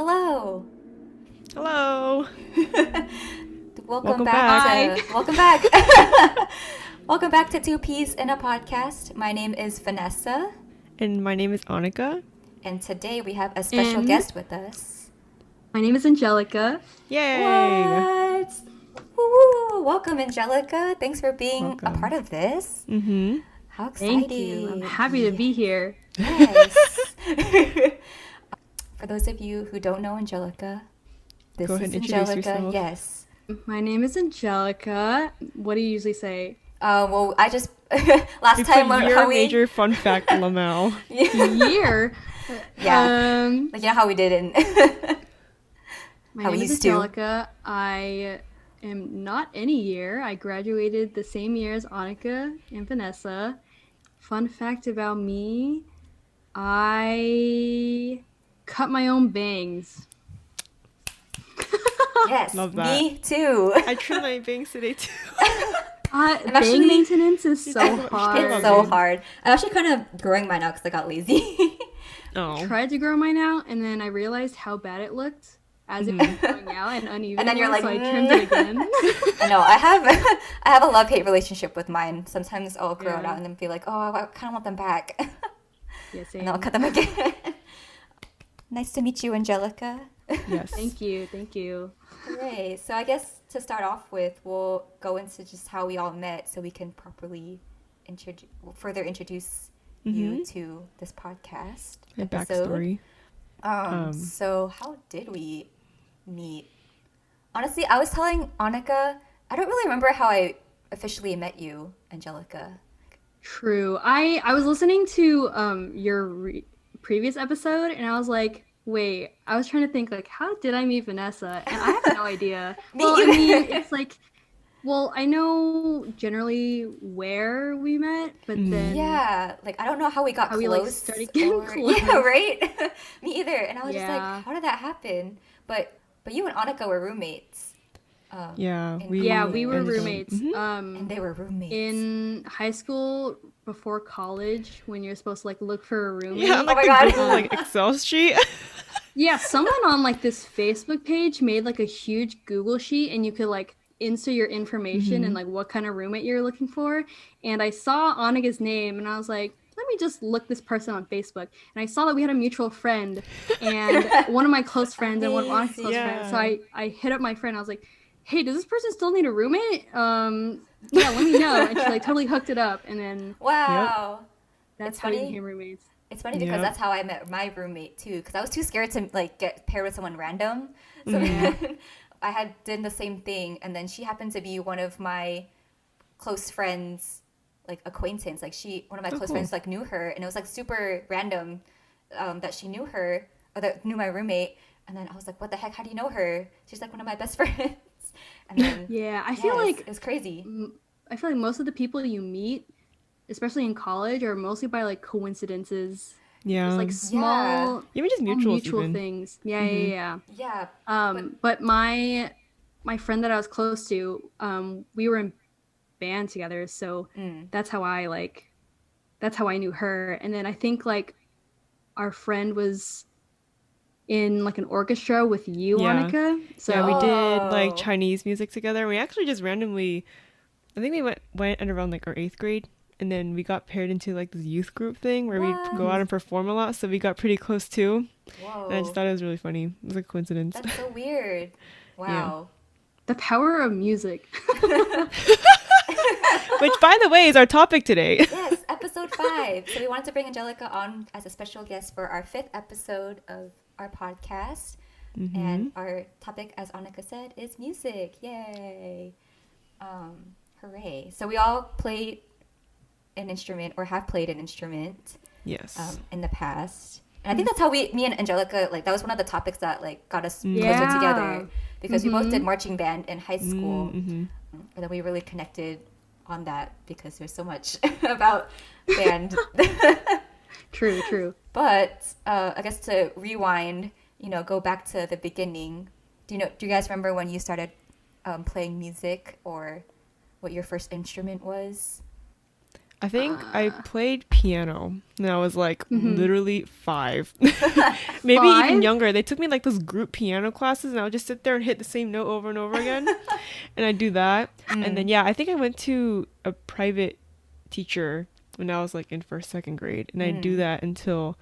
Hello. Hello. Welcome Welcome back back. to welcome back. Welcome back to Two Peas in a Podcast. My name is Vanessa, And my name is Annika. and today we have a special And guest with us. my name is Angelica. Yay. What? Woo! Welcome, Angelica. Thanks for being a Welcome. part of this. Mm-hmm. How exciting! Thank you. I'm happy to be here. Yes. For those of you who don't know Angelica, this Go ahead is and introduce Angelica. yourself. Yes. My name is Angelica. What do you usually say? Well, I just last It's time a when year how we major fun fact, Lamau. Year. yeah, like you know how we did in My how we name is used to. Angelica. I am not any year. I graduated the same year as Annika and Vanessa. Fun fact about me, I cut my own bangs. Yes, Love that. me too. I trimmed my bangs today too. Bang actually- maintenance is so It's hard. It's so hard. I'm actually kind of growing mine out because I got lazy. Oh. Tried to grow mine out, and then I realized how bad it looked as it was growing out and uneven. And then you're was, like, so I trimmed it again. I know I have I have a love-hate relationship with mine. Sometimes I'll grow it Yeah. out and then be like, oh, I kind of want them back, Yeah, and same. then I'll cut them again. Nice to meet you, Angelica. Yes. Thank you, thank you. Hooray. So I guess to start off with, we'll go into just how we all met so we can properly further introduce you to this podcast My episode. backstory. So how did we meet? Honestly, I was telling Annika, I don't really remember how I officially met you, Angelica. True. I was listening to your previous episode, and I was like, wait. I was trying to think like, how did I meet Vanessa? And I have no idea. Me Well, I either. mean, it's like, well, I know generally where we met, but then Yeah, like I don't know how we got How we, close. like, started getting Yeah, close. right? Me either. And I was just Yeah. like, how did that happen? But you and Annika were roommates. Yeah. And- We yeah, we were ended up- roommates. Mhm. And they were roommates. In high school before college, when you're supposed to like look for a roommate. Yeah, like my the God. Google like Excel sheet. Yeah, someone on like this Facebook page made like a huge Google sheet, and you could like insert your information and like what kind of roommate you're looking for. And I saw Annika's name, and I was like, let me just look this person on Facebook. And I saw that we had a mutual friend, and one of my close friends and one of Annika's close Yeah. friends. So I hit up my friend. I was like, hey, does this person still need a roommate? Yeah, let me know. And she like totally hooked it up, and then Wow. that's It's how we funny. became roommates. It's funny because Yep. that's how I met my roommate too. Because I was too scared to like get paired with someone random. So Mm-hmm. then I had done the same thing, and then she happened to be one of my close friends, like acquaintance. Like one of my close cool. friends, like knew her, and it was like super random that she knew her or that knew my roommate. And then I was like, what the heck? How do you know her? She's like one of my best friends. And then Yeah, I feel like it was crazy. most of the people you meet, especially in college, are mostly by like coincidences. Yeah. It's like small, Even just small mutuals mutual even. things. Yeah, yeah, Yeah. yeah. But my friend that I was close to, we were in band together, so that's how I knew her. And then I think like our friend was in like an orchestra with you, Yeah. Annika. So Yeah, we did like Oh. Chinese music together. We actually just randomly, I think we went at around like our 8th grade, and then we got paired into like this youth group thing where we'd go out and perform a lot. So we got pretty close too. Whoa. And I just thought it was really funny. It was a coincidence. That's so weird. Wow. the power of music. Which, by the way, is our topic today. Yes, episode 5. So we wanted to bring Angelica on as a special guest for our 5th episode of our podcast. And our topic, as Annika said, is music. Yay. Hooray. So we all played an instrument or have played an instrument Yes. in the past. And I think that's how me and Angelica, like, that was one of the topics that, like, got us closer Yeah. together. Because we both did marching band in high school. Mm-hmm. And then we really connected on that because there's so much about band. True. But I guess to rewind, go back to the beginning. Do you guys remember when you started playing music or what your first instrument was? I think I played piano and I was like literally 5. Maybe even 5? younger. They took me like those group piano classes and I would just sit there and hit the same note over and over again. And I do that. And then I think I went to a private teacher when I was like in first, second grade. And I do that until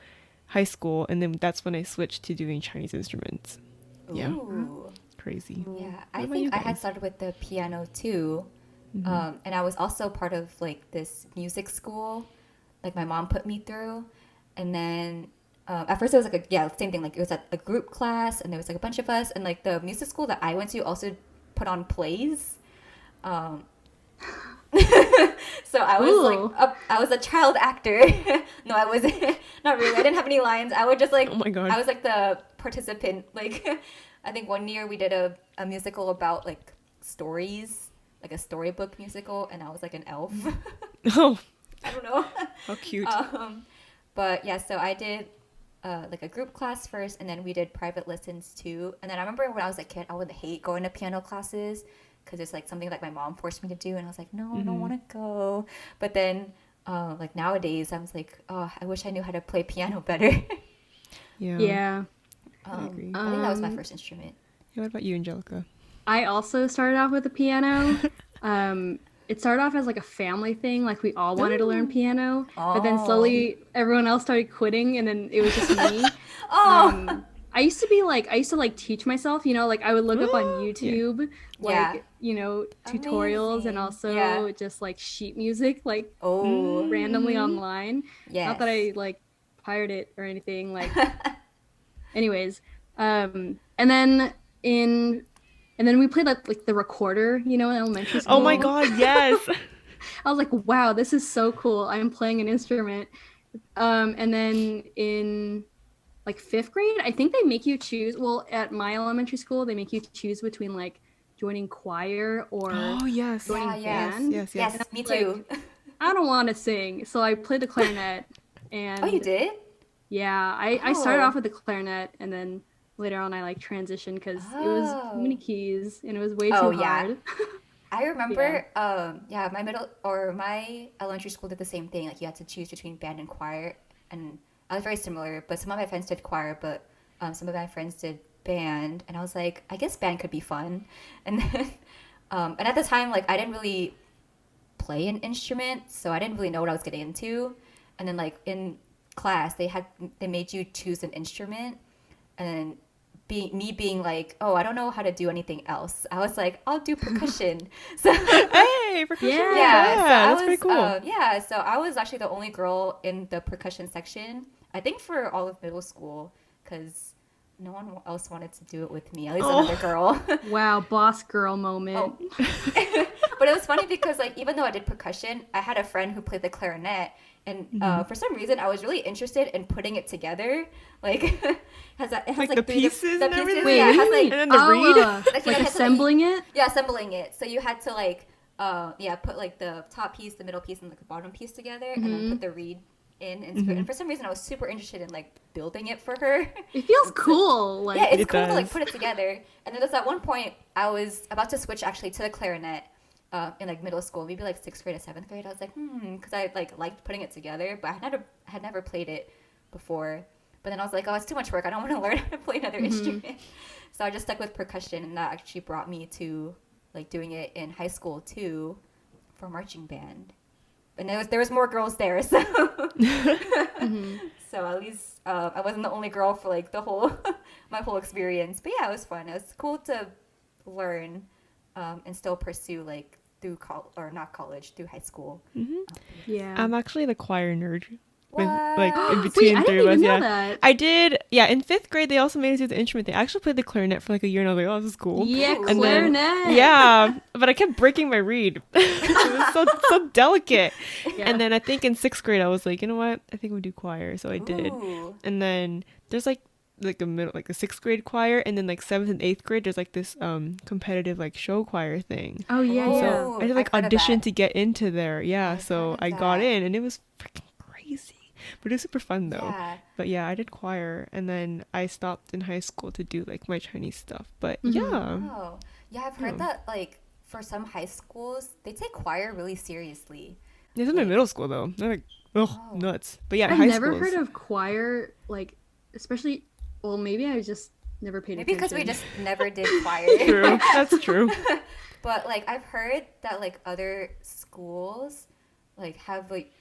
high school, and then that's when I switched to doing Chinese instruments. Yeah. Ooh. Crazy. Yeah, What I about you think I had guys? started with the piano too. And I was also part of like this music school, like my mom put me through. And then at first it was like same thing. Like it was a group class, and there was like a bunch of us. And like the music school that I went to also put on plays. Um, so I was Ooh. I was a child actor. No, I wasn't. Not really. I didn't have any lines. I would just like. Oh my God. I was like the participant. Like, I think one year we did a musical about like stories, like a storybook musical, and I was like an elf. Oh, I don't know. how cute. But yeah, so I did like a group class first, and then we did private lessons too. And then I remember when I was a kid, I would hate going to piano classes because it's like something like my mom forced me to do, and I was like, no, I don't want to go. But then like nowadays, I was like, oh, I wish I knew how to play piano better. Yeah. Yeah. I agree. I think that was my first instrument. Yeah, what about you, Angelica? I also started off with the piano. It started off as like a family thing, like we all wanted to learn piano, but then slowly everyone else started quitting, and then it was just me. I used to like teach myself, like I would look up on YouTube, Yeah. tutorials, and Amazing. also Yeah. just like sheet music, like Oh, randomly online. yes. Not that I like pirated it or anything, like. Anyways, and then we played like the recorder, in elementary school. Oh my God, yes. I was like, wow, this is so cool. I'm playing an instrument. And then in like 5th grade, I think they make you choose. Well, at my elementary school, they make you choose between like joining choir or Oh, yes. joining Yeah, band. Yes. Yes, me too. I don't want to sing, so I played the clarinet. And Oh, you did? yeah, I started Oh. off with the clarinet, and then later on I like transitioned because it was too many keys and it was way Oh, too yeah. hard. I remember, my elementary school did the same thing. Like you had to choose between band and choir, and I was very similar. But some of my friends did choir, but some of my friends did band, and I was like, I guess band could be fun. And then, and at the time, like I didn't really play an instrument, so I didn't really know what I was getting into. And then like in class, they made you choose an instrument, and then being like, oh, I don't know how to do anything else. I was like, I'll do percussion. So Hey, percussion. Yeah. yeah, so That's pretty cool. so I was actually the only girl in the percussion section. I think for all of middle school, because no one else wanted to do it with me. At least another girl. Wow, boss girl moment. But it was funny because like even though I did percussion, I had a friend who played the clarinet, and for some reason I was really interested in putting it together. Like it has Like the three pieces and everything? Wait, Yeah, it what has do you like mean? And then the reed? like, Like it has to, assembling it? yeah, assembling it. So you had to like put like the top piece, the middle piece, and like the bottom piece together, and then put the reed in. And for some reason I was super interested in like building it for her. It feels cool. Like Yeah, it's It cool to like does. put it together. And then there's at one point I was about to switch actually to the clarinet in like middle school, maybe like 6th grade or 7th grade. I was like, because I like liked putting it together, but I had never played it before. But then I was like, oh, it's too much work. I don't want to learn how to play another instrument. So I just stuck with percussion, and that actually brought me to like doing it in high school too, for marching band. And there was more girls there, so so at least I wasn't the only girl for like the whole my whole experience. But yeah, it was fun. It was cool to learn and still pursue like through through high school. yeah. I'm actually the choir nerd. With, What? like in Wait, between I three didn't of us, even know yeah. that. I did, yeah. In 5th grade, they also made us do the instrument. They actually played the clarinet for like a year, and I was like, "Oh, this is cool." Yeah, Ooh. And then- clarinet. Yeah, but I kept breaking my reed. It was so delicate. Yeah. And then I think in 6th grade, I was like, you know what? I think we do choir, so I did. Ooh. And then there's like a middle, like a 6th grade choir, and then like 7th and 8th grade, there's like this competitive like show choir thing. Oh yeah, Oh. yeah. So I did like I've heard of audition that. to get into there. Yeah, I've so heard of I got that. in, and it was freaking crazy. But it was super fun though. Yeah. But yeah, I did choir, and then I stopped in high school to do like my Chinese stuff. But Mhm. yeah, Oh. Yeah, I've heard that like for some high schools they take choir really seriously. This is my middle school though. They're like, oh, Oh. nuts. But yeah, I've high never schools. heard of choir, like, especially, well, maybe I just never paid Maybe attention. because we just never did choir. True. That's true. But like I've heard that like other schools like have like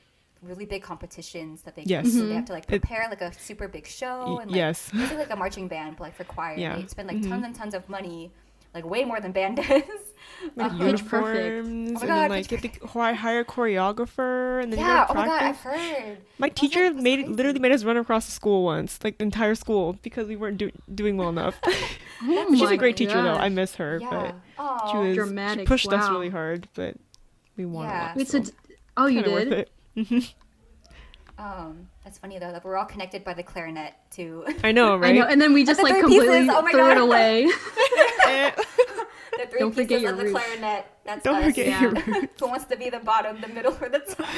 really big competitions that they Yes. go to. Mhm. They have to like prepare like a super big show and like Yes. basically like a marching band but like for choir. Yeah. They spend like tons and tons of money, like way more than band does. Like Pitch Perfect. uniforms, Oh my and God, then like Pitch get the hire choreographer, and then you Yeah, gotta oh my god, I've practice. heard. My I was teacher like, that's crazy. literally made us run across the school once, like the entire school, because we weren't doing well enough. Oh She's my a great teacher though. I gosh. miss her, Yeah. but Oh. she Dramatic, pushed us wow. really hard, but we won a Yeah. lot. Wait, So oh, you kinda worth did? it. Mhm. That's funny though that we're all connected by the clarinet too. I know, right? I know, and then we just the like three completely pieces, oh my threw it God. away. Eh, The three Don't forget pieces your of the roots. clarinet. That's Don't us. forget Yeah. your roots. Who wants to be the bottom, the middle, or the top?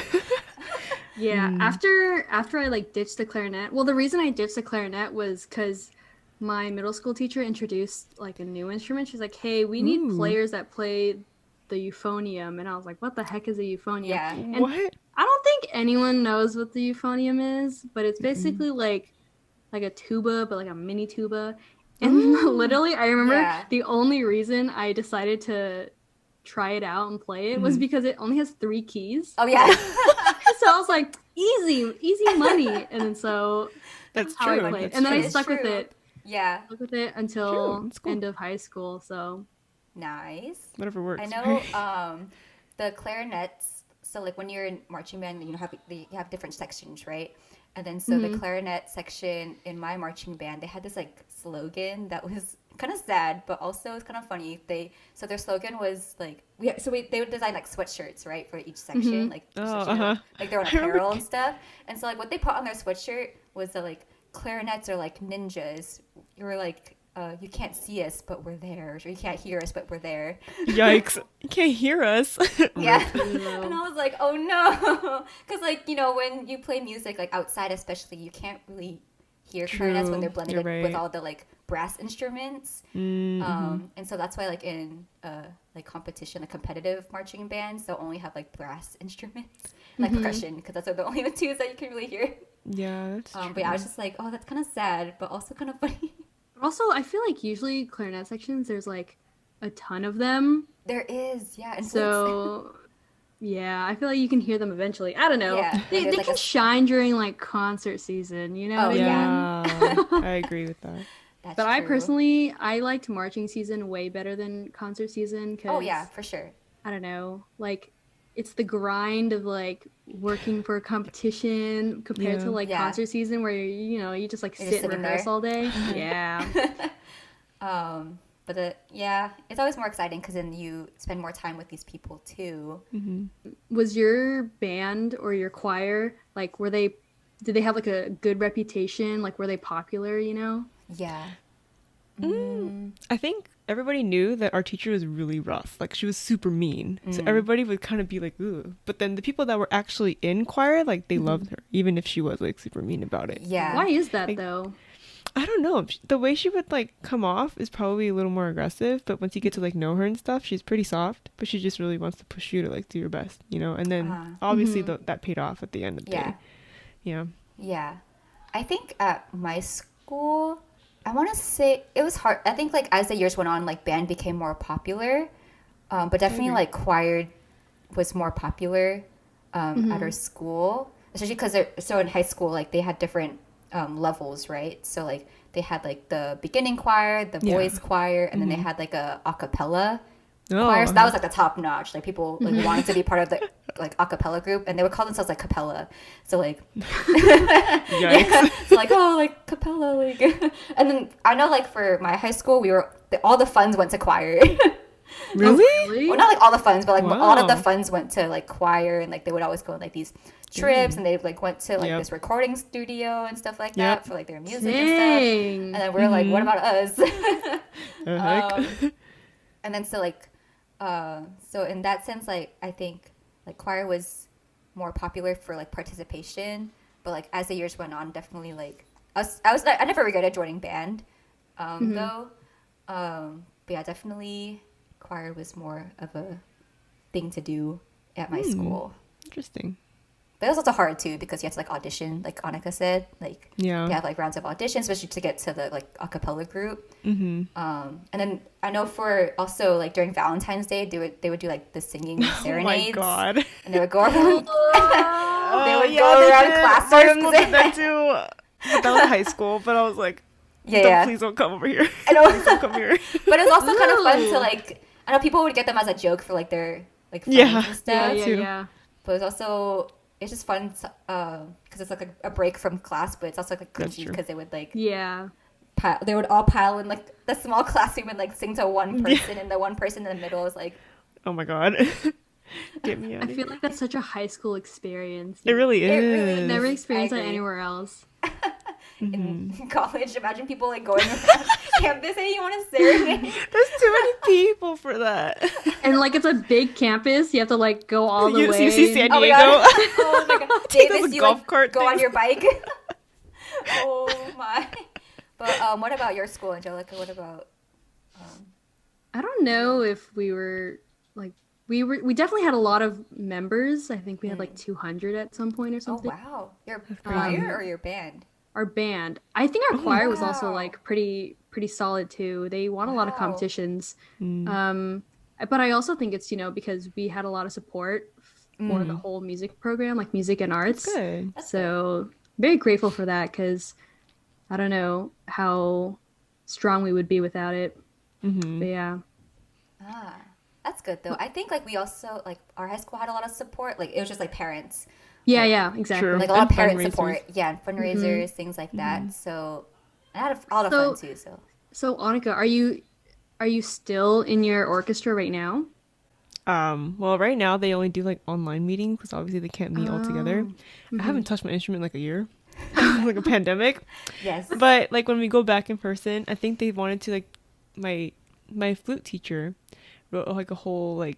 Yeah, after I like ditched the clarinet. Well, the reason I ditched the clarinet was because my middle school teacher introduced like a new instrument. She's like, "Hey, we need Ooh. players that play the euphonium," and I was like, "What the heck is a euphonium?" Yeah. And What? I don't think anyone knows what the euphonium is, but it's basically like a tuba, but like a mini tuba. And literally, I remember Yeah. the only reason I decided to try it out and play it was because it only has 3 keys. Oh yeah. So I was like, easy money. And then so That's how I true. played. That's And then I true. stuck with True. it. Yeah. Stuck with it True, until that's cool. end of high school. So Nice. Whatever works. I know the clarinets. So like when you're in marching band, you have different sections, right? And then so the clarinet section in my marching band, they had this like slogan that was kind of sad, but also it's kind of funny. So their slogan was like they would design like sweatshirts, right, for each section, like Oh, section, uh-huh. like their own I remember apparel and stuff. And so like what they put on their sweatshirt was that like clarinets are like ninjas. You were like you can't see us, but we're there. Or you can't hear us, but we're there. Yikes! You can't hear us. Yeah. No. And I was like, oh no. Because, like, you know, when you play music, like outside especially, you can't really hear clarinets when True. they're blended You're with right. all the, like, brass instruments. Mm-hmm. And so that's why, like, in, like, competition, like, competitive marching bands, they'll only have, like, brass instruments, like percussion, because that's the only two that you can really hear. Yeah, that's true. But yeah, I was just like, oh, that's kind of sad, but also kind of funny. also, I feel like usually clarinet sections, there's like a ton of them. There is, yeah. And So yeah, I feel like you can hear them eventually. I don't know. Yeah, They there's, like, can a- shine during like concert season, you know Oh, what I yeah. mean? Yeah, I agree with that. that's But I true. personally, I liked marching season way better than concert season because Oh, yeah, for sure. I don't know, like it's the grind of like working for a competition compared to Yeah. like Yeah. concert season where you just like You're sit just and sitting rehearse there. all day. Yeah. But yeah, it's always more exciting because then you spend more time with these people too. Was your band or your choir like did they have like a good reputation? Like were they popular, you know? Yeah. I think everybody knew that our teacher was really rough. Like, she was super mean. So everybody would kind of be like, ooh. But then the people that were actually in choir, like, they loved her, even if she was, like, super mean about it. Yeah. Why is that Like- though? I don't know. The way she would, like, come off is probably a little more aggressive. But once you get to, like, know her and stuff, she's pretty soft. But she just really wants to push you to, like, do your best, you know? And then, obviously, that paid off at the end of the Yeah. day. Yeah. Yeah. I think at my school, I want to say it was hard. I think like as the years went on, like band became more popular. But definitely like choir was more popular at our school, especially because so in high school, like they had different levels, right? So like they had like the beginning choir, the Yeah. boys choir, and then they had like a cappella Oh, choir. So that was like the top notch. Like people like wanted to be part of the like a cappella group, and they would call themselves like capella. So like Yikes. yeah. So like, oh, like capella, like, and then I know like for my high school, all the funds went to choir. Really? Really? Well, not like all the funds, but like a lot of the Wow. funds went to like choir, and like they would always go on like these trips, and they like went to like Yep. this recording studio and stuff like Yep. that for like their music and stuff. Dang. And then we're like, what about us? The heck? And then so like, so in that sense, like I think like choir was more popular for like participation, but like as the years went on, definitely like I never regretted joining band, though. But yeah, definitely choir was more of a thing to do at my school. interesting. But it was also hard too because you have to like audition, like Annika said. Like Yeah. you have like rounds of auditions, especially to get to the like a cappella group. Mm-hmm. And then I know for also like during Valentine's Day, they would do like the singing serenades. Oh my god. And they would go around. They would yeah, go around did. classrooms. My school did that too. But that was high school. But I was like, please don't come over here. I know. Please don't come here. But it was also kind of fun to like. I know people would get them as a joke for like their like friends and stuff. Yeah. But it's just fun because it's like a break from class, but it's also like cringy because they would like they would all pile in like the small classroom and like sing to one person, and the one person in the middle is like, oh my god. Get me out of I feel like that's such a high school experience. It really is. really Never is. experienced I that agree. anywhere else. in college. Imagine people like going around campus and you want to serenade. There's too many people for that. And like it's a big campus, you have to like go all the way. UC San Oh my Diego. god! Oh my god! Take Davis, those you golf like cart go on things. your bike. Oh my! But what about your school, Angelica? What about? I don't know if we were like we definitely had a lot of members. I think we had like 200 at some point or Oh something. wow! Your choir or your band? Our band. I think our choir was also wow. like pretty solid too. They won a lot of Wow. competitions. But I also think it's, because we had a lot of support for the whole music program, like music and arts. Good. So very grateful for that because I don't know how strong we would be without it. But yeah. Ah, that's good though. I think like we also like our high school had a lot of support. Like it was just like parents. Yeah, exactly. True. Like a lot of And parent fundraisers. support, and fundraisers, things like that. So I had a lot of fun too. So Annika, are you still in your orchestra right now? Well, right now they only do like online meetings because obviously they can't meet all together. I haven't touched my instrument in like a year, like a pandemic. Yes. But like when we go back in person, I think they wanted to like my flute teacher wrote like a whole like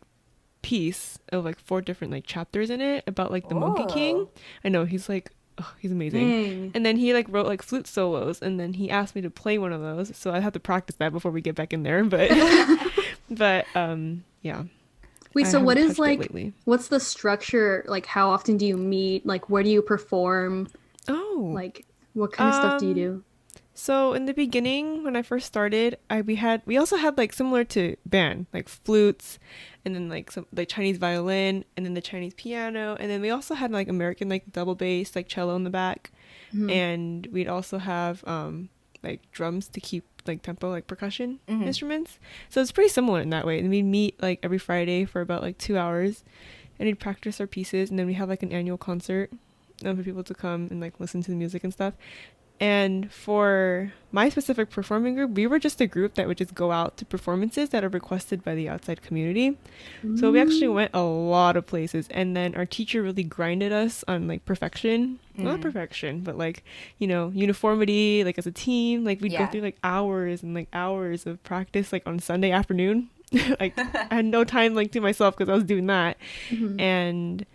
piece of like 4 different like chapters in it about like the Monkey King. Oh. I know he's like he's amazing. Dang. And then he like wrote like flute solos, and then he asked me to play one of those, so I have to practice that before we get back in there. But yeah. Wait, I so what haven't is touched it like lately. what's the structure? Like how often do you meet? Like where do you perform? Oh, Like what kind of stuff do you do? so in the beginning when I first started, we also had like similar to band, like flutes, and then like some like Chinese violin, and then the Chinese piano, and then we also had like American like double bass, like cello in the back, and we'd also have like drums to keep like tempo, like percussion instruments. So it's pretty similar in that way. And we'd meet like every Friday for about like 2 hours, and we'd practice our pieces, and then we have like an annual concert for people to come and like listen to the music and stuff. And for my specific performing group, we were just a group that would just go out to performances that are requested by the outside community. So we actually went a lot of places, and then our teacher really grinded us on like perfection. Not perfection, but like, uniformity, like as a team. Like we'd go through like hours and like hours of practice like on Sunday afternoon. Like I had no time like to myself because I was doing that. And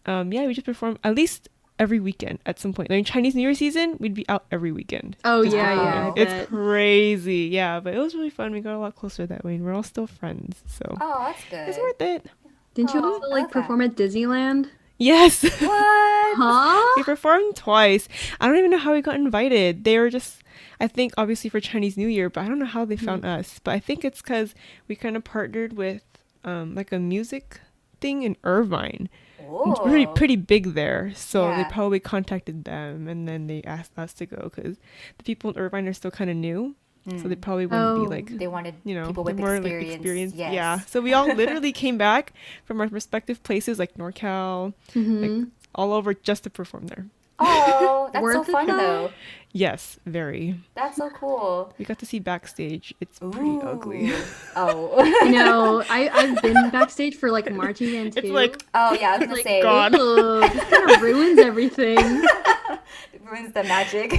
we just performed at least every weekend at some point. Like in Chinese New Year season, we'd be out every weekend. Oh just yeah, performing. I It's bet. crazy. Yeah, but it was really fun. We got a lot closer that way, and we're all still friends. So Oh, that's good. it's worth it. Didn't you Oh, also I like love that. perform at Disneyland? Yes. What? Huh? We performed twice. I don't even know how we got invited. They were just, I think, obviously for Chinese New Year, but I don't know how they found us. But I think it's because we kind of partnered with like a music thing in Irvine. It's pretty big there. So they Yeah. probably contacted them, and then they asked us to go because the people in Irvine are still kind of new. So they probably wouldn't be like, They wanted people the with more experience. like experience. Yes. Yeah. So we all literally came back from our respective places like NorCal, like all over just to perform there. Oh, that's so Worth it, fun though? though. Yes, very. That's so cool. We got to see backstage. It's pretty ugly. Ooh. Oh. No, I've been backstage for like marching band too. It's like, Oh yeah, I was gonna like say God. Ugh, this kind of ruins everything. it ruins the magic.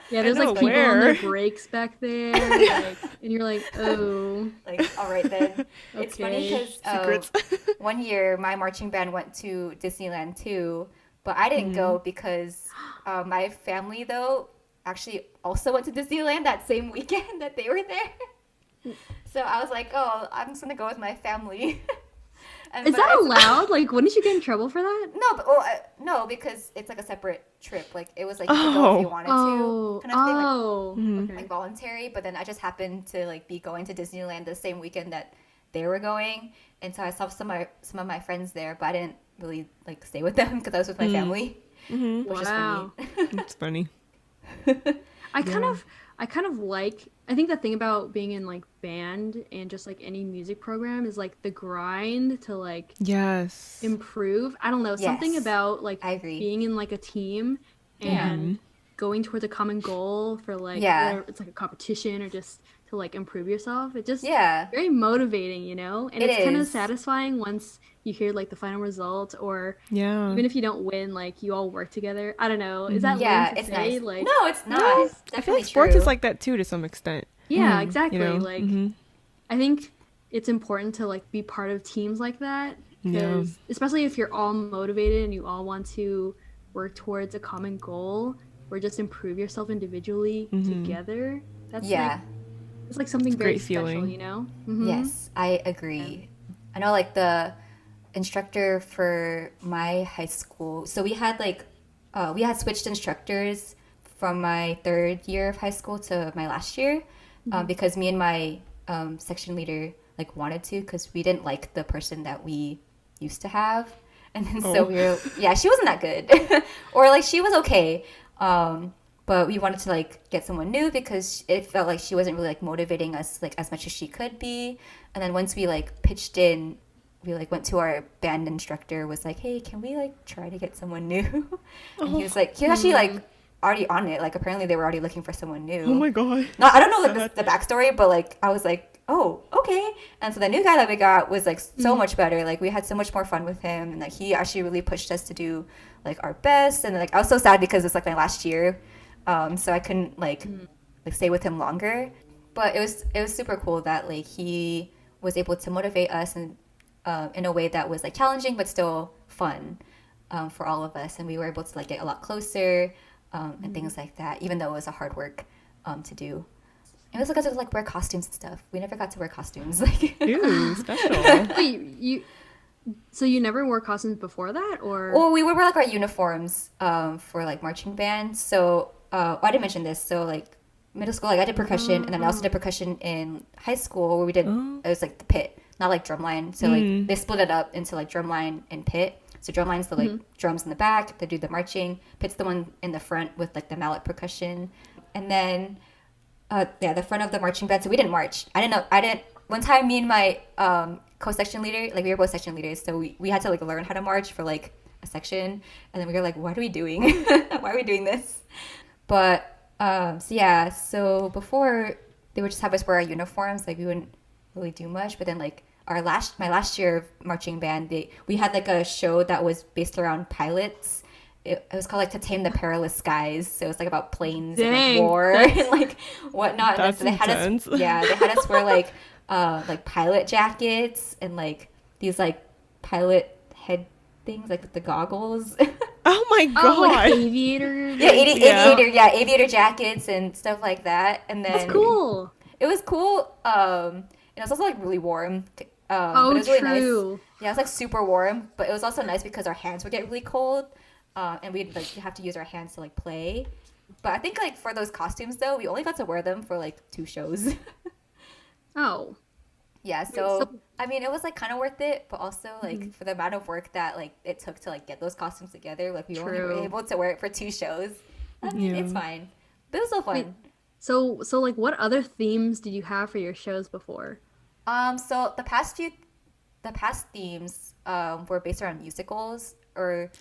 Yeah, there's know, like people on where? their breaks back there, like, and you're like, oh, Like, all right then. It's funny Okay. because secrets. one year my marching band went to Disneyland too, but I didn't go because my family though actually also went to Disneyland that same weekend that they were there. So I was like, oh, I'm just gonna go with my family. Is But that allowed? Like, wouldn't you get in trouble for that? No, but no, because it's like a separate trip. Like it was like you could go if you wanted to, kind of thing. Okay. Like voluntary. But then I just happened to like be going to Disneyland the same weekend that they were going, and so I saw some of my friends there, but I didn't really like stay with them because I was with my family, which is funny. It's funny. I kind of like, I think the thing about being in like band and just like any music program is like the grind to like Yes. improve. I don't know, something Yes. about like I agree. being in like a team and going towards a common goal for like whether it's like a competition or just to like improve yourself. It just very motivating, you know? And it's kind of satisfying once you hear like the final result, or even if you don't win, like you all work together. I don't know. Is that lame to it's say? nice. Like, no, it's not. It's definitely I feel like sports true. is like that too to some extent. Yeah, exactly. You know? Like, I think it's important to like be part of teams like that, because especially if you're all motivated and you all want to work towards a common goal or just improve yourself individually together. That's like, it's like something very special, feeling. You know? Yes, I agree. I know like the instructor for my high school, so we had like we had switched instructors from my third year of high school to my last year, because me and my section leader like wanted to, because we didn't like the person that we used to have, and then so we were she wasn't that good or like she was okay, but we wanted to like get someone new because it felt like she wasn't really like motivating us like as much as she could be. And then once we like pitched in, we like went to our band instructor, was like, hey, can we like try to get someone new? And he was actually like already on it. Like apparently they were already looking for someone new. Oh my god. No, I don't know like the backstory, but like I was like, oh, okay. And so the new guy that we got was like so much better. Like we had so much more fun with him, and like he actually really pushed us to do like our best. And like I was so sad because it's like my last year, so I couldn't like stay with him longer. But it was super cool that like he was able to motivate us and in a way that was like challenging but still fun for all of us, and we were able to like get a lot closer and things like that, even though it was a hard work to do. It was because it was like wear costumes and stuff. We never got to wear costumes. Like, ew, special. Wait, so you never wore costumes before that, or? Well, we would wear like our uniforms for like marching band. So I didn't mention this. So like middle school, like I did percussion, and then I also did percussion in high school where we did it was like the pit, not like drumline. So like they split it up into like drumline and pit. So drumline's the like drums in the back, they do the marching. Pit's the one in the front with like the mallet percussion, and then the front of the marching band. So we didn't march. I didn't. One time, me and my co-section leader, like we were both section leaders, so we had to like learn how to march for like a section, and then we were like, what are we doing? Why are we doing this? But so before they would just have us wear our uniforms, like we wouldn't really do much. But then like my last year of marching band, we had like a show that was based around pilots. It was called like To Tame the Perilous Skies. So it was like about planes and like war and like whatnot. That's and so they had intense. us, they had us wear like pilot jackets and like these like pilot head things, like with the goggles. Oh my god. Oh, like aviator. Aviator jackets and stuff like that. And then that's cool. It was cool. And it was also like really warm. But it was really nice. Yeah, it was like super warm, but it was also nice because our hands would get really cold. And we'd like have to use our hands to like play. But I think like for those costumes though, we only got to wear them for like 2 shows. Oh. Yeah, so I mean it was like kind of worth it, but also like for the amount of work that like it took to like get those costumes together, like we only were able to wear it for 2 shows. I mean it's fine. But it was still fun. Wait, so like what other themes did you have for your shows before? So the past themes were based around musicals. Or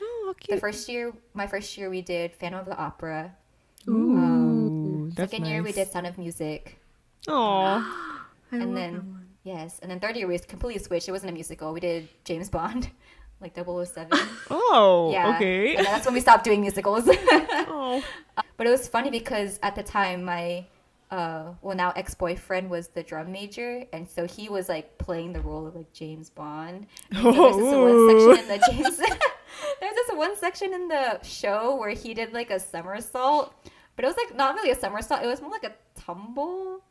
my first year we did Phantom of the Opera. Ooh, that's second nice. year we did Sound of Music. Aww. And then and then third year we completely switched. It wasn't a musical. We did James Bond, like 007. Oh, yeah. Okay. And that's when we stopped doing musicals. Oh. But it was funny because at the time my now ex-boyfriend was the drum major, and so he was like playing the role of like James Bond. And so there's this one section in the show where he did like a somersault, but it was like not really a somersault, it was more like a tumble.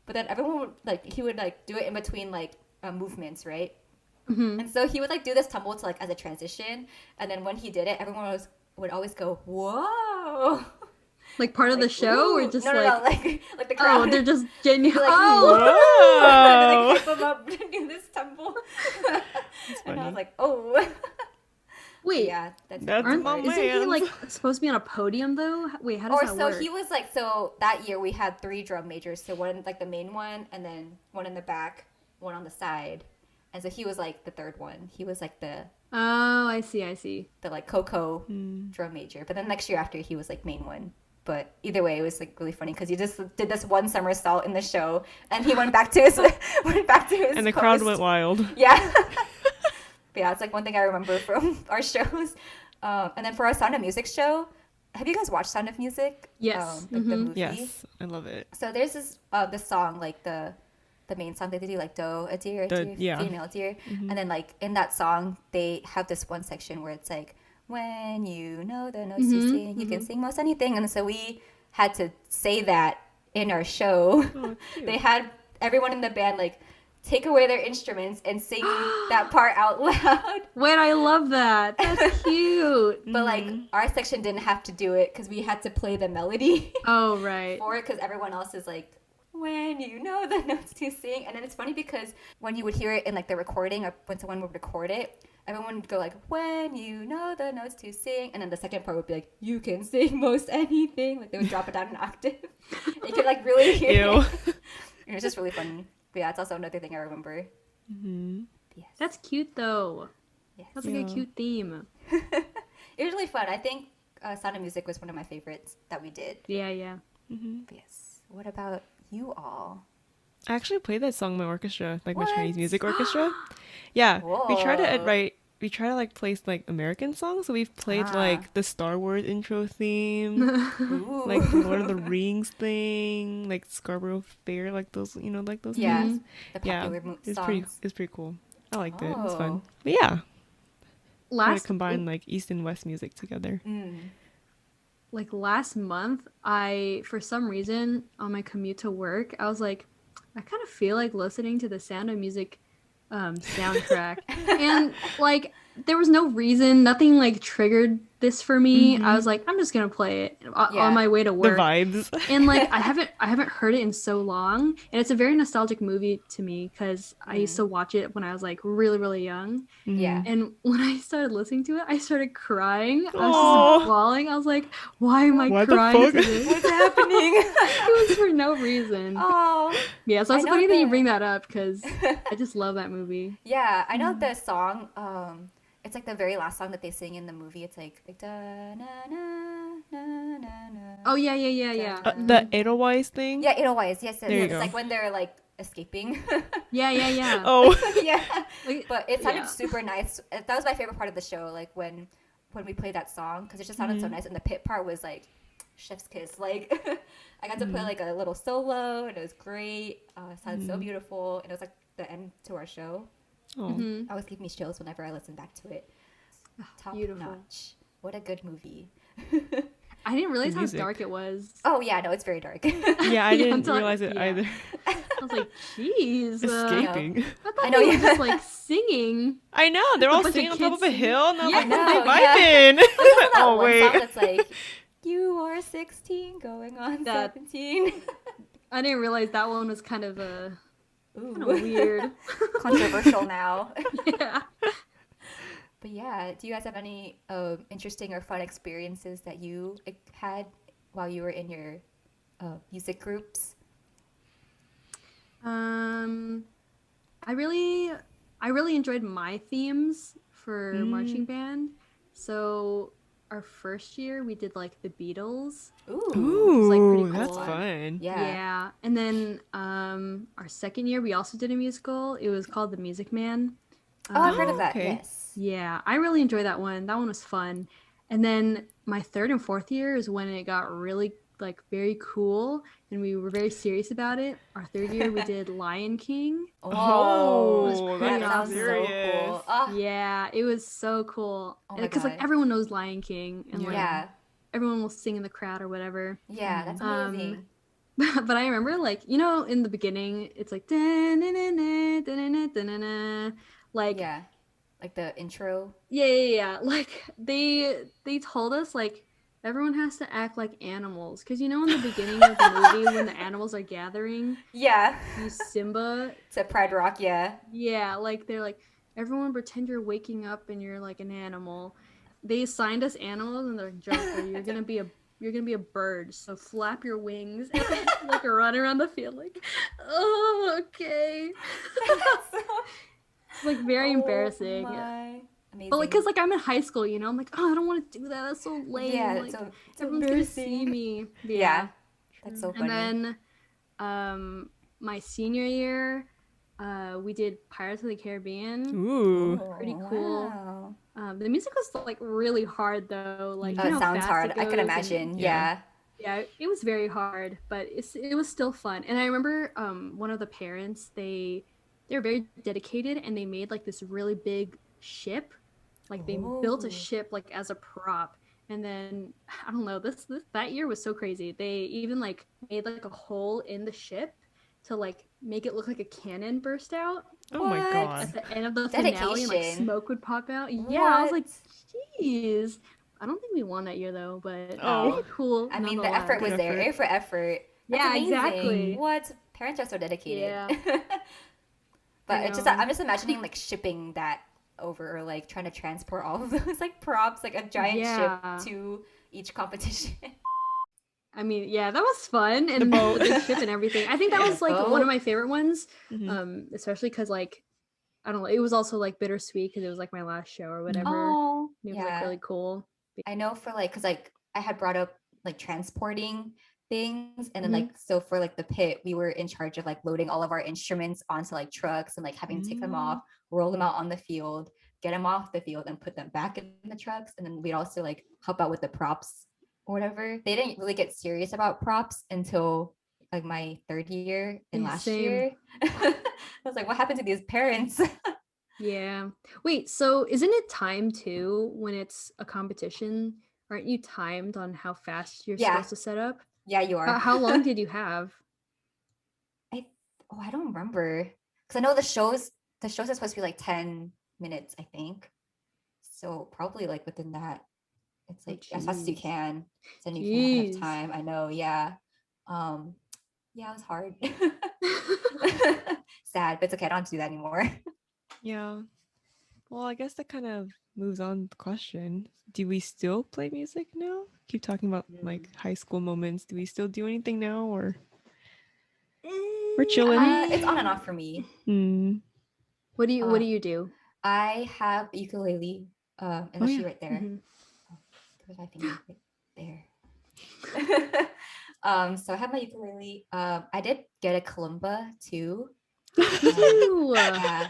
But then everyone would like he would like do it in between like movements, right? Mhm. And so he would like do this tumble to like as a transition, and then when he did it, would always go, "Whoa!" Like part of the Like, show, or ooh. just No, no, like, no, like the oh, crowd. they're just They'd genuine. be like, Oh, and then Whoa! like hype him up to do this tumble. And I was funny. like, oh. But wait, yeah, that's That's my aren't my part. isn't he like man's. supposed to be on a podium though? Wait, how does Or that so work? he was like, so that year we had 3 drum majors. So one like the main one, and then one in the back, one on the side. And so he was like the third one. He was like Oh, I see. the like Coco Mm. drum major. But then next year after he was like main one. But either way, it was like really funny because he just did this one somersault in the show, and he went back to his And the crowd post. went wild. Yeah. But yeah, it's like one thing I remember from our shows. And then for our Sound of Music show, have you guys watched Sound of Music? Yes. Like the Mhm. movie. Yes, I love it. So there's this song, like the main song that they do, like do a deer, Yeah. female deer, and then like in that song they have this one section where it's like, when you know the notes to sing, you can sing most anything, and so we had to say that in our show. Oh, cute. They had everyone in the band like take away their instruments and sing that part out loud. Wait, I love that. That's cute. But like our section didn't have to do it because we had to play the melody Oh, right. for it because everyone else is like, when you know the notes to sing. And then it's funny because when you would hear it in like the recording or when someone would record it, everyone would go like, when you know the notes to sing. And then the second part would be like, you can sing most anything. Like they would drop it down an octave. You could like really hear Ew. it. And it's just really funny. But yeah, it's also another thing I remember. Mm-hmm. Yes. That's cute though. Yes. That's like a Yeah. cute theme. It was really fun. I think Sound of Music was one of my favorites that we did. Yeah. Mm-hmm. But yes. What about you all? I actually played that song in my orchestra, like my Chinese What? music orchestra. Yeah, we try to Whoa. write. We try to like place like American songs. So we've played Ah. like the Star Wars intro theme, Ooh. like the Lord of the Rings thing, like Scarborough Fair, like those, like those. Yeah. Things. The Yeah, popular it's songs. pretty cool. I liked it. It was Oh. fun. But yeah, try to Last combine like East and West music together. last month, I for some reason on my commute to work, I was like, I kind of feel like listening to the Sound of Music soundtrack, and like there was no reason, nothing like triggered this for me. I was like, I'm just gonna play it Yeah. on my way to The work. vibes. And like I haven't heard it in so long, and it's a very nostalgic movie to me because I used to watch it when I was like really young. Yeah. And when I started listening to it, I started crying. I was Aw. just bawling. I was like, why am I What the crying to fuck? this? What's happening? It was for no reason. Oh. Yeah, so I it's know funny that you the- bring that up because I just love that movie. Yeah, I know the song. It's like the very last song that they sing in the movie. It's like da na na na na na. Oh yeah. The Edelweiss thing. Yeah, Edelweiss. Yes, There you it's go. like when they're like escaping. Yeah. Oh. Yeah, Like, but it sounded yeah. super nice. That was my favorite part of the show. Like when we played that song because it just sounded so nice, and the pit part was like chef's kiss. Like I got to play like a little solo, and it was great. It sounded so beautiful, and it was like the end to our show. Oh. Always give me chills whenever I listen back to it. Top beautiful. notch. What a good movie. I didn't realize how music. dark it was. Oh yeah, no, it's very dark. Yeah, I didn't until- realize it yeah. either. I was like, jeez. Escaping. I thought I know, they were yeah. just like singing. I know they're all bunch of singing on top of a kids hill, and I'm Yeah. like, I what know, are they vibing? That Oh one wait. song that's like, you are 16 going on That- 17. I didn't realize that one was kind of Ooh. weird. Controversial now. Yeah. But yeah, do you guys have any interesting or fun experiences that you had while you were in your music groups? I really enjoyed my themes for marching band. So our first year we did like the Beatles. Ooh. Ooh, like, pretty that's cool. fun. Yeah. And then our second year we also did a musical. It was called The Music Man. Oh, I've heard of that. okay. Yes. Yeah, I really enjoyed that one. That one was fun. And then my third and fourth year is when it got really like very cool and we were very serious about it. Our third year we did Lion King. Oh, that that sounds sounds so serious. cool. Oh, Yeah, it was so cool. Oh my Because like God. everyone knows Lion King and like yeah. everyone will sing in the crowd or whatever. Yeah, that's amazing. But I remember like, in the beginning it's like da-na-na-na, da-na-na, da-na-na. Like, Yeah. Like the intro. yeah. Like they told us like everyone has to act like animals because you know in the beginning of the movie when the animals are gathering, Yeah. see Simba. To Pride Rock, yeah. Yeah, like they're like everyone pretend you're waking up and you're like an animal. They assigned us animals and they're like Joker, you're gonna be a bird, so flap your wings and then like run around the field like, oh okay. It's like very Oh embarrassing. my. But like, Amazing. cause like I'm in high school, you know, I'm like, oh, I don't want to do that. That's so Yeah, lame. it's Like so it's everyone's gonna see embarrassing. me. Yeah, Yeah. that's so And funny. then, my senior year, we did Pirates of the Caribbean. Ooh. Pretty Oh, cool. wow. The music was like really hard though. Like you It know how sounds fast hard. it I could goes, and imagine. Yeah. Yeah. yeah, it was very hard, but it was still fun. And I remember one of the parents they were very dedicated and they made like this really big ship. Like they built a Oh. ship like as a prop. And then I don't know, this that year was so crazy. They even like made like a hole in the ship to like make it look like a cannon burst out Oh my like god. at the end of the finale and like Dedication. smoke would pop out. Yeah, I was What? like, jeez. I don't think we won that year though, but Oh. pretty cool I mean, the effort nonetheless. was Good there. effort. A for effort. That's Yeah, amazing. exactly. What? Parents are so dedicated. Yeah, I But it's just know. I'm just imagining like shipping that over or like trying to transport all of those like props, like a giant ship Yeah. to each competition. I mean, yeah, that was fun The and boat. the big ship and everything. I think that And the was like one of boat. my favorite ones, Mhm. especially because like I don't know, it was also like bittersweet because it was like my last show or Mhm. whatever. Oh, It was like yeah. really cool. I know for like, cause like I had brought up like transporting things, and then Hmm. like so for like the pit, we were in charge of like loading all of our instruments onto like trucks and like having to take them off, roll them out on the field, get them off the field, and put them back in the trucks. And then we'd also like help out with the props or whatever. They didn't really get serious about props until like my third year and Yeah, last same. year. I was like, what happened to these parents? Yeah. Wait, so isn't it timed too when it's a competition? Aren't you timed on how fast you're Yeah, supposed to set up? yeah, you are. How long did you have? I I don't remember because I know the shows are supposed to be like 10 minutes, I think. So probably like within that, it's Oh, like as fast as you jeez. can, so then you can have enough Jeez. time. I know, yeah. Um, yeah, it was hard. Sad, but it's okay. I don't have to do that anymore. Yeah. Well, I guess that kind of moves on to the question. Do we still play music now? Keep talking about like high school moments. Do we still do anything now or we're chilling? It's on and I off for me. Hmm. what Uh, do you do? I have a ukulele. And Oh let's yeah. see right there. Hmm. Oh, there's my finger right there. So I have my ukulele. I did get a kalimba too. Ew. Yeah,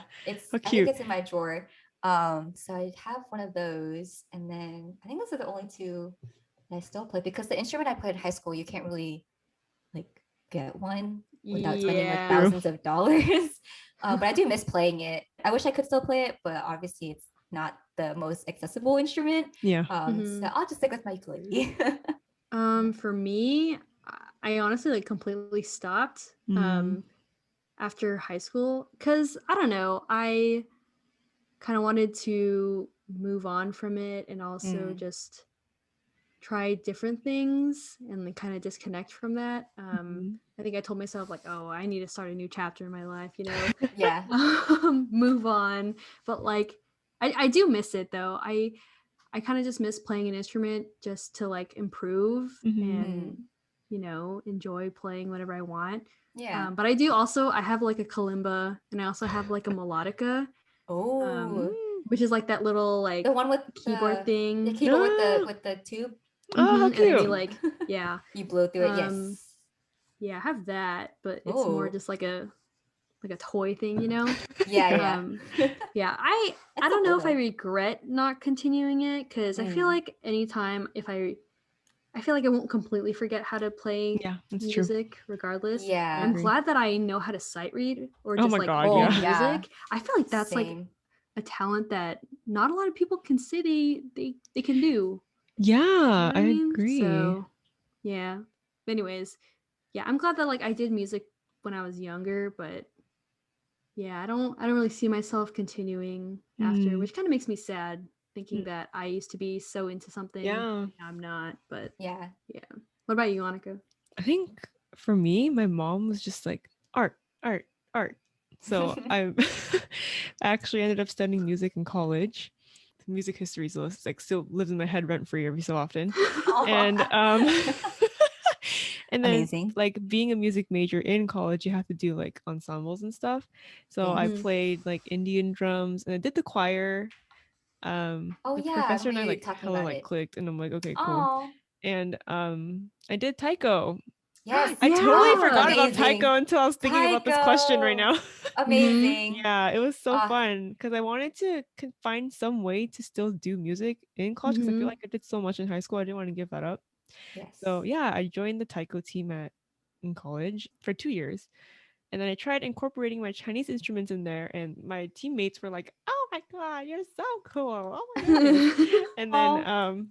How I think cute. it's in my drawer. So I have one of those, and then I think those are the only two that I still play because the instrument I played in high school, you can't really like get one without spending like Yeah. True. thousands of dollars. But I do miss playing it. I wish I could still play it, but obviously it's not the most accessible instrument. Yeah. So Hmm. I'll just stick with my ukulele. For me, I honestly like completely stopped Mm. after high school because I don't know, I kind of wanted to move on from it and also Mm, just try different things and then kind of disconnect from that. Mhm. I think I told myself like, oh, I need to start a new chapter in my life, you know, yeah, move on. But like, I do miss it though. I kind of just miss playing an instrument just to like improve Mhm. mm, and enjoy playing whatever I want. yeah. But I do also I have like a kalimba and I also have like a melodica, um, Oh, Mm. which is like that little the like one with keyboard the thing. keyboard with the Ah. tube. Oh, how And then you cute. like yeah You blow through it. um Yes. yeah I have that, but it's more Oh, just like a toy thing, you know. yeah, Um, yeah. yeah, I It's so don't cool know if I though. regret not continuing it because I feel Mm, like anytime if I feel like I won't completely forget how to play Yeah, that's true. music regardless. I And yeah. I'm agree. glad that I know how to sight read or Oh just my like god, read Oh, yeah. yeah. music. I feel like that's like Same. a talent that not a lot of people can say they can do. You know Yeah, what I I mean? agree. So yeah. Anyways, yeah, I'm glad that like I did music when I was younger, but Yeah, I don't really see myself continuing after, Mm, which kind of makes me sad thinking that I used to be so into something yeah. and now I'm not. But Yeah. yeah. What about you, Annika? I think for me, my mom was just like art, art, art. So I actually ended up studying music in college. Music history, so it's like still lives in my head rent free every so often. And Oh. and then Amazing. like being a music major in college, you have to do like ensembles and stuff. So I Mhm. Yes. played like Indian drums and I did the choir. Oh The yeah, I professor remember and I you like talking hella about like it. clicked and I'm like, okay, cool. Oh. And I did taiko. Yes. I totally Oh, Yeah. forgot about amazing. taiko until I was thinking about this question right Taiko. now. Mhm. Amazing. Yeah, it was so Ah, fun because I wanted to find some way to still do music in college because I feel Mhm. like I did so much in high school. I didn't want to give that up. So yes. yeah, I joined the taiko team at in college for 2 years, and then I tried incorporating my Chinese instruments in there, and my teammates were like, "Oh my god, you're so cool! Oh my goodness!" And then Oh.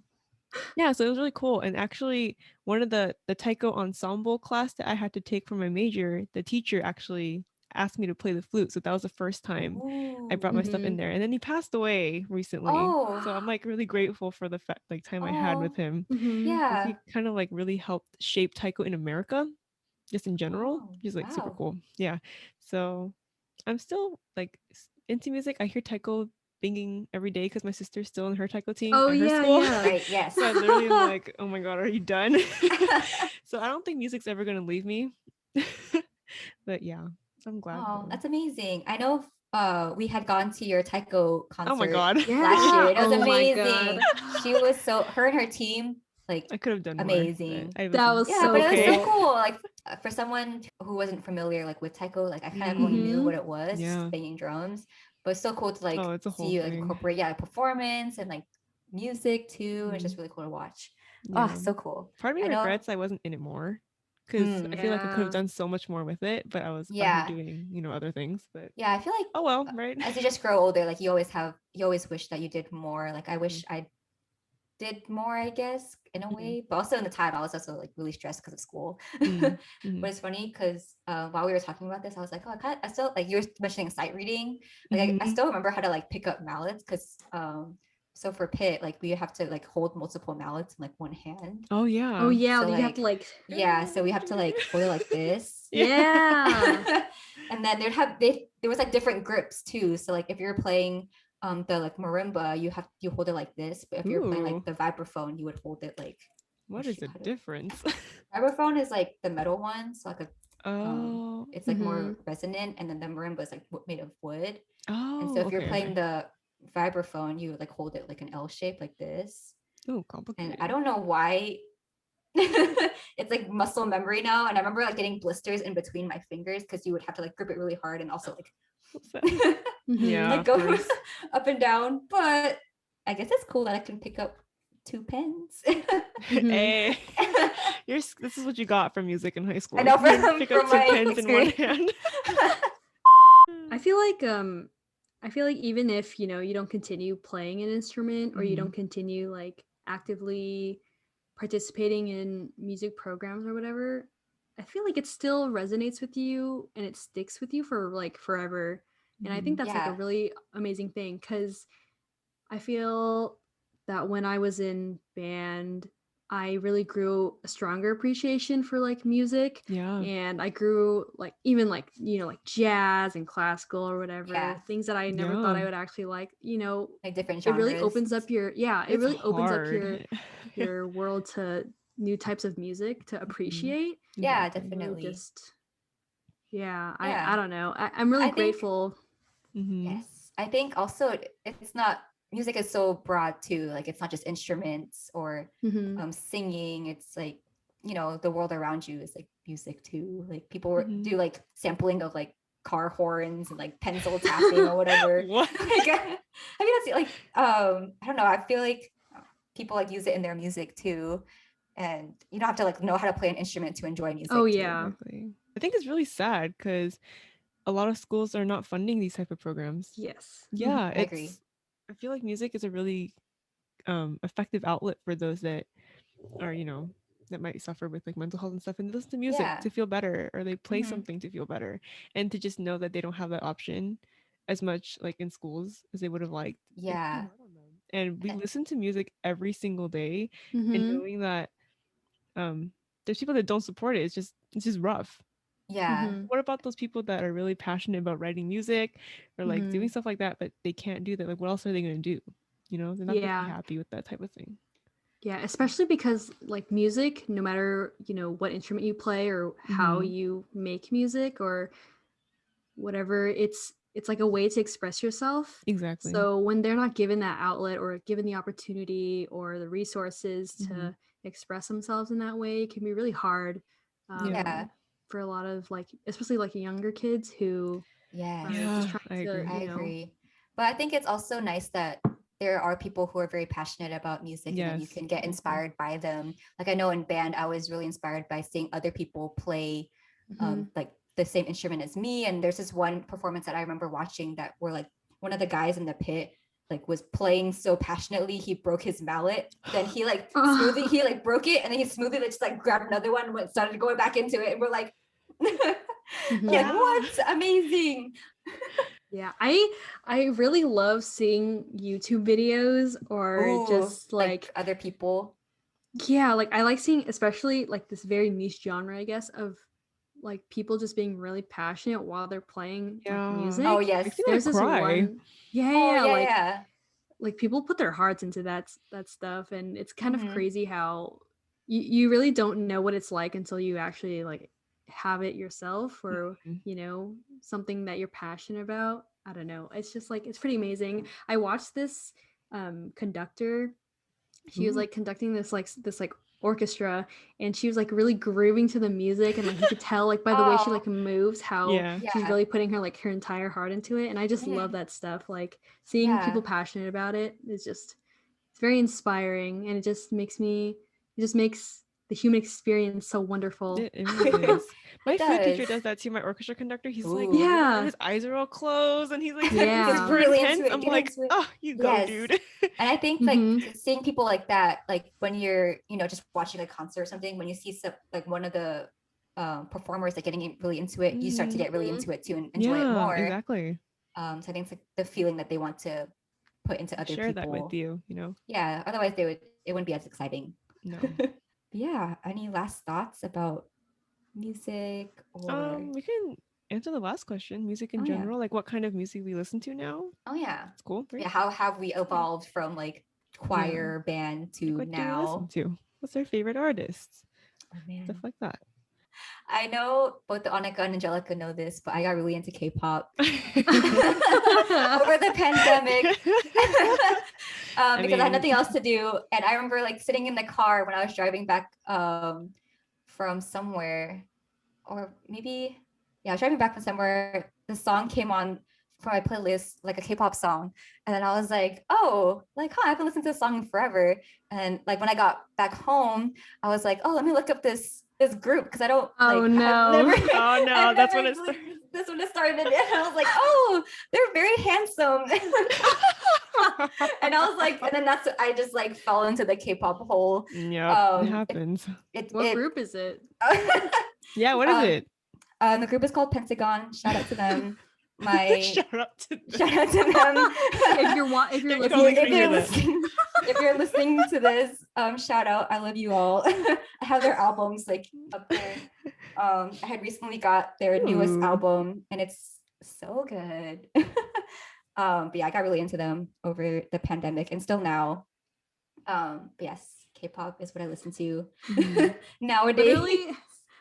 yeah, so it was really cool. And actually, one of the taiko ensemble class that I had to take for my major, the teacher actually asked me to play the flute. So that was the first time I brought my Ooh. stuff in Mhm. there. And then he passed away recently. Oh. So I'm like really grateful for the like time I had with Oh. him Mhm. because Yeah. he kind of like really helped shape taiko in America, just in general. Oh. He's like super Wow. cool. Yeah. So I'm still like into music. I hear taiko binging every day because my sister's still in her taiko team Oh at her yeah, school. yeah. Right. Yes. So I literally am like, oh my God, are you done? So I don't think music's ever gonna leave me. But yeah, I'm glad Oh, though. that's amazing. I know we had gone to your taiko Oh my concert God. last year. Yeah. And it was Oh my god. amazing. She was so her and her team like I could have done more, but amazing. I That wasn't was Yeah, that's but so it was okay. so cool. cool. Like for someone who wasn't familiar like with taiko, like I kind of only knew what Mhm. it was, just Yeah. banging drums. But it's so cool to like Oh, it's a whole see like thing. incorporate performance and like music too. It's just Mhm. really cool to watch. Oh, Yeah. so cool. Part of me I know. regrets I wasn't in it more because I Mm, feel like I could have Yeah. done so much more with it, but I was out here yeah. doing, other things. But Yeah, I feel like oh well, right? as you just grow older, like you always wish that you did more. Like I Mhm. wish I did more, I guess, in a Mhm. way. But also in the time, I was also like really stressed because of school. Mhm. But Mhm. it's funny because while we were talking about this, I was like, oh, I still like you were mentioning sight reading. Like I Mhm. still remember how to like pick up mallets because so for pit, like we have to like hold multiple mallets in like one hand. Oh Oh yeah. yeah, So you have to like like yeah, so we have to like hold it like this. Yeah. yeah. And then there was like different grips too. So like if you're playing the like marimba, you hold it like this, but if you're playing Ooh. like the vibraphone, you would hold it like oh What is shoot, the how to difference? vibraphone is like the metal one, so like a Oh. it's like Mhm. more resonant, and then the marimba is like made of wood. And so Oh, if you're okay, playing okay. the vibraphone, you would like hold it like an L shape like this. Oh, And I complicated. don't know why it's like muscle memory now. And I remember like getting blisters in between my fingers because you would have to like grip it really hard and also So sad. Mhm. Yeah, like of go course. up and down. But I guess it's cool that I can pick up two pens. Mhm. Hey, this is what you got from music in high I school. know You can pick up from two my pens in one experience. hand. I feel like even if, you don't continue playing an instrument or you Hmm. don't continue like actively participating in music programs or whatever, I feel like it still resonates with you and it sticks with you for like forever. And I think Hmm. that's like a Yeah. really amazing thing cuz I feel that when I was in band, I really grew a stronger appreciation for like music, Yeah. and I grew like even like, like jazz and classical or whatever, Yeah. things that I never thought Yeah. I would actually like, Like different it really genres. opens up it It's really opens up hard. Yeah. your world to new types of music to Mhm. appreciate. Yeah, Exactly. Really definitely. just yeah, I Yeah. don't know. I'm really I think grateful. Hmm. yes. I think also it's not music is so broad too. Like it's not just instruments or Mhm. singing. It's like, the world around you is like music too. Like people Hmm. do like sampling of like car horns and like pencil tapping or whatever. What? Like I mean that's like I don't know. I feel like people like use it in their music too. And you don't have to like know how to play an instrument to enjoy Oh music too. yeah. Exactly. I think it's really sad because a lot of schools are not funding these type of programs. Yes. Yeah, I agree. I feel like music is a really effective outlet for those that are, that might suffer with like mental health and stuff, and they listen to music Yeah. to feel better, or they play Mm-hmm. something to feel better, and to just know that they don't have that option as much like in schools as they would have liked. It's pretty Yeah. hard on them. And we And listen to music every single day, and Mm-hmm. knowing that there's people that don't support it, it's just rough. yeah. Mm-hmm. What about those people that are really passionate about writing music or like Mm-hmm. doing stuff like that, but they can't do that? Like, what else are they going to do? You know, they're not going to be Yeah. happy with that type of thing. Yeah, especially because like music, no matter, what instrument you play or how Mm-hmm. you make music or whatever, it's like a way to express yourself. Exactly. So when they're not given that outlet or given the opportunity or the resources Mm-hmm. to express themselves in that way, it can be really hard Yeah. Yeah. for a lot of like, especially like younger kids who are Yes. just Yeah, trying I to, agree. I agree. But I think it's also nice that there are people who are very passionate about music and then you Yes. can get inspired by them. Like I know in band, I was really inspired by seeing other people play Mhm. like the same instrument as me. And there's this one performance that I remember watching that were like one of the guys in the pit like was playing so passionately he broke his mallet. Then he like smoothly he like broke it and then he smoothly just like grabbed another one and started going back into it. And we're like Mhm. like Yeah. what? Amazing. Yeah, I really love seeing YouTube videos or Ooh, just like like other people. yeah, like I like seeing especially like this very niche genre, I guess, of like people just being really passionate while they're playing like Yeah. Oh music. Makes yes. me want There's to this cry. one, yeah, Oh yeah, yeah, yeah. like people put their hearts into that stuff, and it's kind of Mm-hmm. crazy how you really don't know what it's like until you actually like have it yourself or Mhm. something that you're passionate about. I don't know. It's just like it's pretty amazing. I watched this conductor. She was Ooh. like conducting this orchestra, and she was like really grooving to the music, and like you could tell like by the way she Oh like moves how Yeah. she's yeah. really putting her like her entire heart into it. And I just love Mm-hmm. that stuff. Like seeing Yeah. people passionate about it is just it's very inspiring, and it just makes the human experience so wonderful. It really is. My It flute teacher does. does that too. My orchestra conductor, he's like, Ooh. Yeah. his eyes are all closed and he's like He's Yeah. super really into intense. it. I'm Get like, into it. oh, you go, Yes. dude. And I think like Mm-hmm. seeing people like that, like when you're, just watching a concert or something, when you see some like one of the performers like getting really into it, you start to Mhm. get really into it too and enjoy it Yeah, more. exactly. So I think it's like the feeling that they want to put into other Share that with people. you, you know? Yeah. Otherwise it wouldn't be as exciting. No. Yeah. Any last thoughts about music or We can answer the last question. Music in oh yeah. general, like what kind of music we listen to now. Oh yeah. It's cool, right? Yeah. How have we evolved from like Yeah. choir band Like to what do we listen now? to? What's our favorite artists? Oh Stuff man. like that. I know both the Annika and Angelica know this, but I got really into K-pop over the pandemic I because I had mean, nothing else to do. And I remember like sitting in the car when I was driving back from somewhere, or maybe yeah, I was driving back from somewhere. The song came on for my playlist, like a K-pop song, and then I was like, oh, like I haven't listened to this song in forever. And like when I got back home, I was like, oh, let me look up this group because I don't Oh like I've never no. oh no, I've that's never when it like, started. this when it started, and I was like, oh, they're very handsome. And I was like, and then that's I just like fell into the K-pop hole. Yep, it Um, it happens. it, What it group is it? Yeah, what is um, it? the group is called Pentagon. Shout out to them. My Shout out to them. shout out to them. If you're They're if, totally listening to if gonna hear you're this, that. listening, if you're listening to this, shout out. I love you all. I have their albums like up there. I had recently got their newest Ooh. album, and it's so good. But yeah, I got really into them over the pandemic, and still now. But yes, K-pop is what I listen to Mhm. nowadays.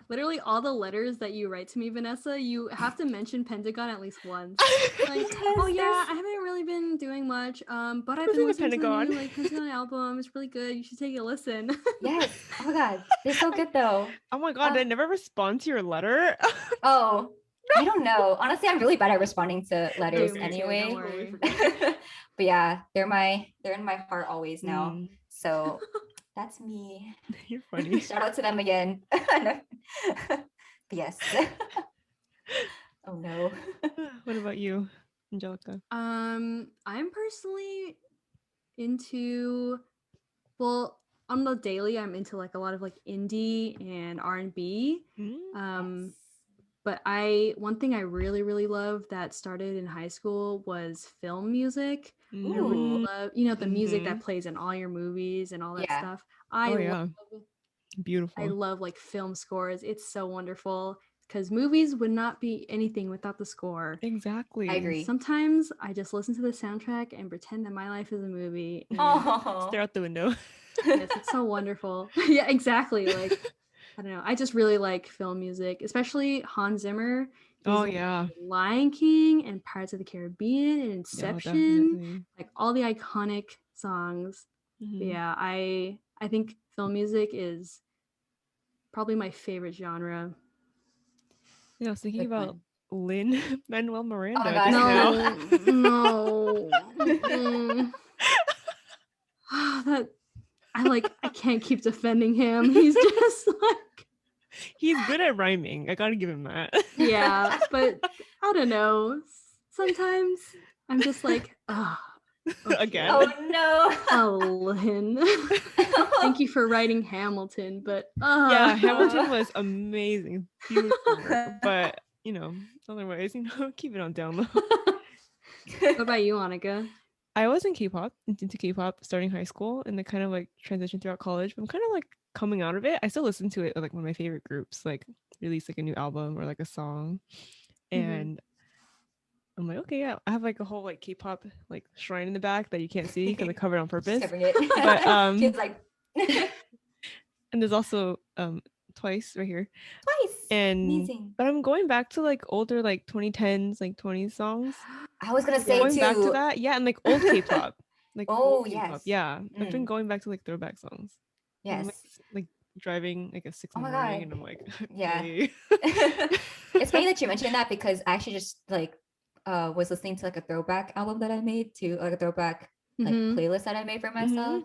literally all the letters that you write to me, Vanessa, you have to mention Pentagon at least once. Like, oh Yes, yeah, there's I haven't really been doing much. But I've been Listen to listening to the Pentagon. new like Pentagon album. It's really good. You should take a listen. yes. Oh my god, they're so good though. Oh my god, Uh, did I never respond to your letter? oh, I don't know. Honestly, I'm really bad at responding to letters Me too. Don't anyway. Totally worry. forgot. But yeah, they're in my heart always now. Mm, So that's me. you're funny. Shout out to them again. Yes. Oh no. What about you, Angelica? I'm personally into well, on the daily, I'm into like a lot of like indie and R&B. Mm. But one thing I really, really love that started in high school was film music. I really Ooh. love, the music that plays in all your movies and all that Yeah. stuff. Oh yeah, I beautiful. love like film scores. It's so wonderful because movies would not be anything without the score. Exactly. I agree. Sometimes I just listen to the soundtrack and pretend that my life is a movie. And Oh. Stare out the window. yes, it's so wonderful. Yeah, exactly. Like, I don't know. I just really like film music, especially Hans Zimmer. Oh His yeah. Lion King and Pirates of the Caribbean and No, Inception, definitely. like all the iconic songs. But yeah, I think film music is probably my favorite genre. Yeah, I was thinking Good about one. Lin Manuel Oh my Miranda God. just now. No, no. That I can't keep defending him. He's just like He's good at rhyming. I gotta give him that. yeah, but I don't know. Sometimes I'm just like, Again. Oh no. Oh, Lynn. Thank you for writing Hamilton, but Yeah, Hamilton was amazing. Beautiful work. But, otherwise, keep it on down low. What about you, Annika? I was in K-pop, into K-pop starting high school and then kind of like transitioned throughout college. But I'm kind of like coming out of it. I still listen to it like one of my favorite groups, like release like a new album or like a song. And I'm like, okay, yeah, I have like a whole like K-pop like shrine in the back that you can't see because I covered it on She's purpose. covering it. But She's like and there's also Twice right here. twice. And Amazing. but I'm going back to like older like 2010s, like 20s songs. I was gonna say Going back to too. that, yeah, and like old K-pop. Like Oh old K-pop. yes. Yeah. I've been Mm, going back to like throwback songs. I'm like yes. like driving like at 6 Oh in the my morning God. and I'm like, Yeah. okay. It's funny that you mentioned that because I actually just like was listening to like a throwback album that I made to like a throwback like playlist that I made for myself.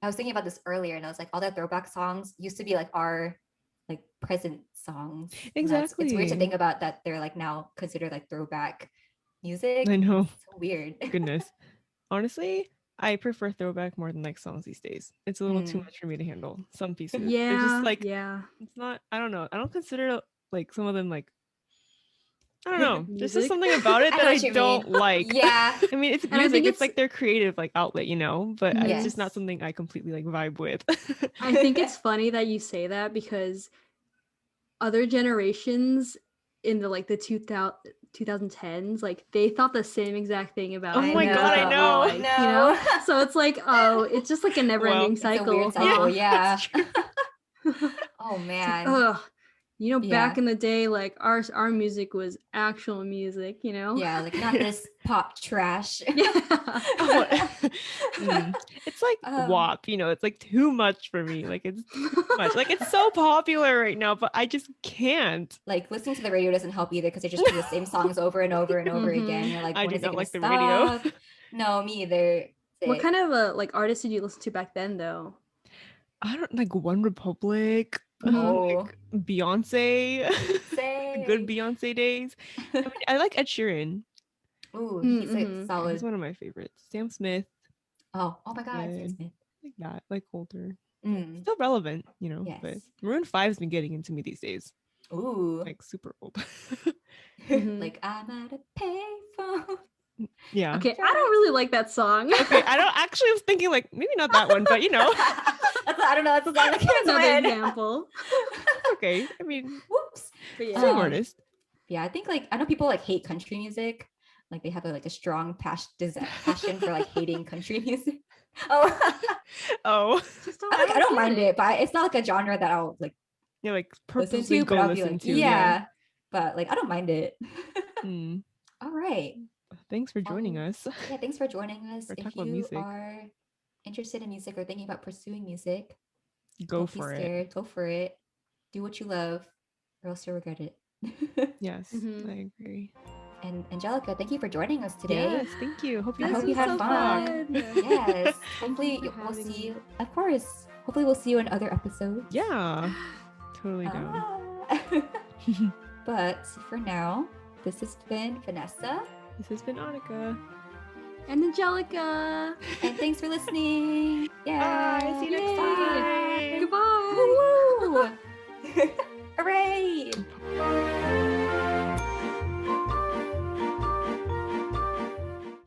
I was thinking about this earlier and I was like all the throwback songs used to be like our like present songs. And it's weird to Exactly. think about that they're like now considered like throwback music. I know. It's so weird. Goodness. Honestly, I prefer throwback more than like songs these days. It's a little too Mm. much for me to handle. Some pieces. They're just Yeah, like yeah. it's not I don't know. I don't consider like some of them like I don't know. There's just Music. something about it I that know I what you don't mean. like. Yeah. I mean, it's And I music. think It's like their creative like outlet, but it's just not Yes. something I completely like vibe with. I think it's funny that you say that because other generations in the 2010s, like they thought the same exact thing about Oh I my God, music I that we know. I know. like, you know? know. So it's like, oh, it's just like a never-ending Well, It's a weird cycle, cycle. huh? Yeah. that's true. Oh It's like, man. ugh. Back Yeah. in the day, like our music was actual music, Yeah. Like not this pop trash. Yeah. Oh, it's like um, WAP, it's like too much for me. Like it's too much. Like it's so popular right now, but I just can't. like listening to the radio doesn't help either because they just play the same songs over and over and over again. You're like, I when do is it not gonna like the radio. stop? No, me either. What Sick. kind of like artists did you listen to back then, though? I don't like One Republic, Oh, like Beyonce, the good say. Beyonce days. I mean, I like Ed Sheeran. Ooh, he's a Mm-hmm. Yeah, he's solid. one of my favorites. Sam Smith, Oh my God, Sam good. Smith. Like that, like older. Mm, Still relevant, but yes. Maroon 5's been getting into me these days. Ooh. Like super old. Mm-hmm. Like I'm at a payphone. Yeah. Okay, I don't really like that song. Okay, I don't actually was thinking like maybe not that one, but I don't know. That's a song that came to my Another head. example. okay. I mean, Whoops. But yeah. same artist. Yeah, I think like I know people like hate country music. Like they have like a strong passion for like hating country music. Oh, Oh, Just I don't mind get it, but it's not like a genre that I'll like yeah, like listen purposely to. But go I'll be listen like, to. Yeah. yeah. But like I don't mind it. Hmm. All right. Thanks for joining us. Yeah, thanks for joining us. For If talking about you music. are interested in music or thinking about pursuing music, Go don't be for it. scared. Go for it. Do what you love, or else you'll regret it. Yes, Mhm. I agree. And Angelica, thank you for joining us today. Yes, thank you. Hope you I had hope you some had fun fun. talk. Yes. Thank Hopefully you for we'll having see me. you. Of course. Hopefully we'll see you in other episodes. Yeah, totally down. But for now, this has been Vanessa. This has been Annika. And Angelica. And thanks for listening. Yeah. Bye. See you next time. Goodbye. Woo! Hooray!